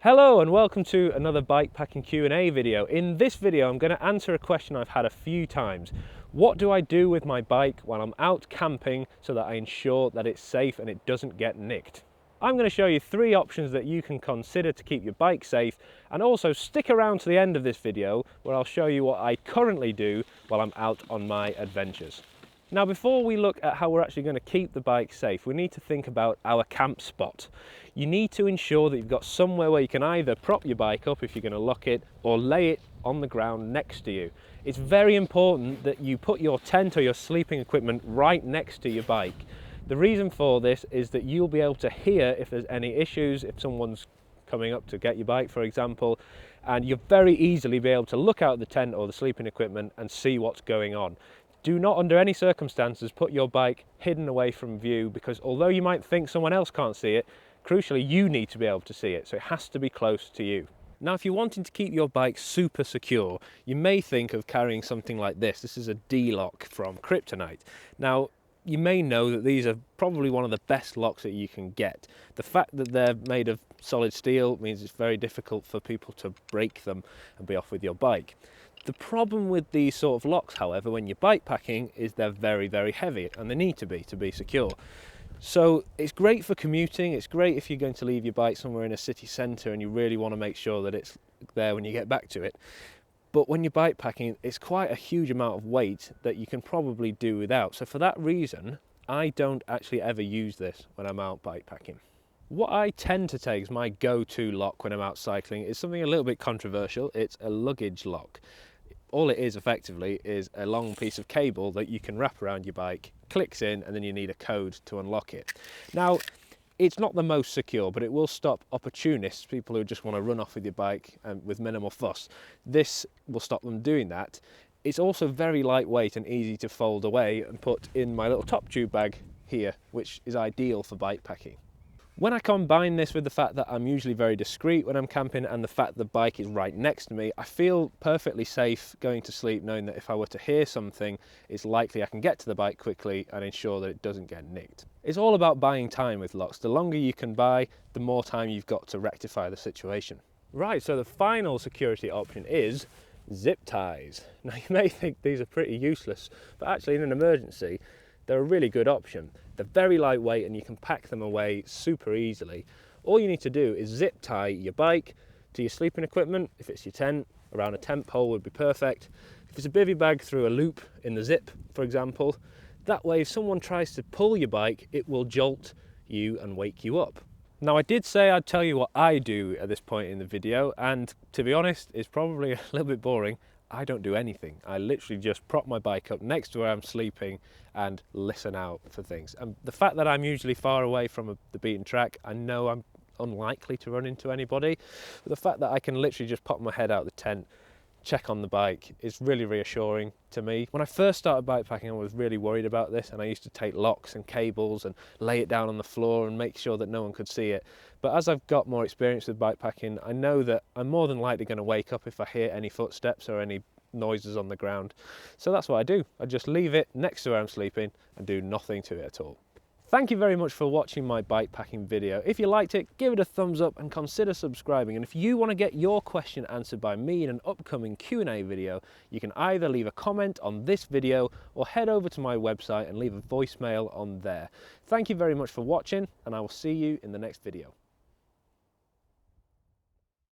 Hello and welcome to another bikepacking Q&A video. In this video I'm going to answer a question I've had a few times. What do I do with my bike while I'm out camping so that I ensure that it's safe and it doesn't get nicked? I'm going to show you 3 options that you can consider to keep your bike safe, and also stick around to the end of this video where I'll show you what I currently do while I'm out on my adventures. Now, before we look at how we're actually going to keep the bike safe, we need to think about our camp spot. You need to ensure that you've got somewhere where you can either prop your bike up if you're going to lock it, or lay it on the ground next to you. It's very important that you put your tent or your sleeping equipment right next to your bike. The reason for this is that you'll be able to hear if there's any issues, if someone's coming up to get your bike, for example, and you'll very easily be able to look out the tent or the sleeping equipment and see what's going on. Do not, under any circumstances, put your bike hidden away from view, because although you might think someone else can't see it, crucially you need to be able to see it, so it has to be close to you. Now, if you're wanting to keep your bike super secure, you may think of carrying something like this. This is a D-lock from Kryptonite. Now, you may know that these are probably one of the best locks that you can get. The fact that they're made of solid steel means it's very difficult for people to break them and be off with your bike. The problem with these sort of locks, however, when you're bikepacking, is they're very, very heavy, and they need to be secure. So it's great for commuting. It's great if you're going to leave your bike somewhere in a city centre and you really want to make sure that it's there when you get back to it. But when you're bikepacking, it's quite a huge amount of weight that you can probably do without. So for that reason, I don't actually ever use this when I'm out bikepacking. What I tend to take as my go-to lock when I'm out cycling is something a little bit controversial. It's a luggage lock. All it is effectively is a long piece of cable that you can wrap around your bike, clicks in, and then you need a code to unlock it. Now, it's not the most secure, but it will stop opportunists, people who just want to run off with your bike with minimal fuss. This will stop them doing that. It's also very lightweight and easy to fold away and put in my little top tube bag here, which is ideal for bikepacking. When I combine this with the fact that I'm usually very discreet when I'm camping, and the fact the bike is right next to me, I feel perfectly safe going to sleep knowing that if I were to hear something, it's likely I can get to the bike quickly and ensure that it doesn't get nicked. It's all about buying time with locks. The longer you can buy, the more time you've got to rectify the situation. Right, so the final security option is zip ties. Now, you may think these are pretty useless, but actually in an emergency, they're a really good option. They're very lightweight and you can pack them away super easily. All you need to do is zip tie your bike to your sleeping equipment. If it's your tent, around a tent pole would be perfect. If it's a bivy bag, through a loop in the zip, for example. That way, if someone tries to pull your bike, it will jolt you and wake you up. Now, I did say I'd tell you what I do at this point in the video, and to be honest, it's probably a little bit boring. I don't do anything. I literally just prop my bike up next to where I'm sleeping and listen out for things. And the fact that I'm usually far away from the beaten track, I know I'm unlikely to run into anybody. But the fact that I can literally just pop my head out the tent, check on the bike, is really reassuring to me. When I first started bikepacking, I was really worried about this, and I used to take locks and cables and lay it down on the floor and make sure that no one could see it. But as I've got more experience with bikepacking, I know that I'm more than likely going to wake up if I hear any footsteps or any noises on the ground. So that's what I do. I just leave it next to where I'm sleeping and do nothing to it at all. Thank you very much for watching my bikepacking video. If you liked it, give it a thumbs up and consider subscribing. And if you want to get your question answered by me in an upcoming Q&A video, you can either leave a comment on this video or head over to my website and leave a voicemail on there. Thank you very much for watching, and I will see you in the next video.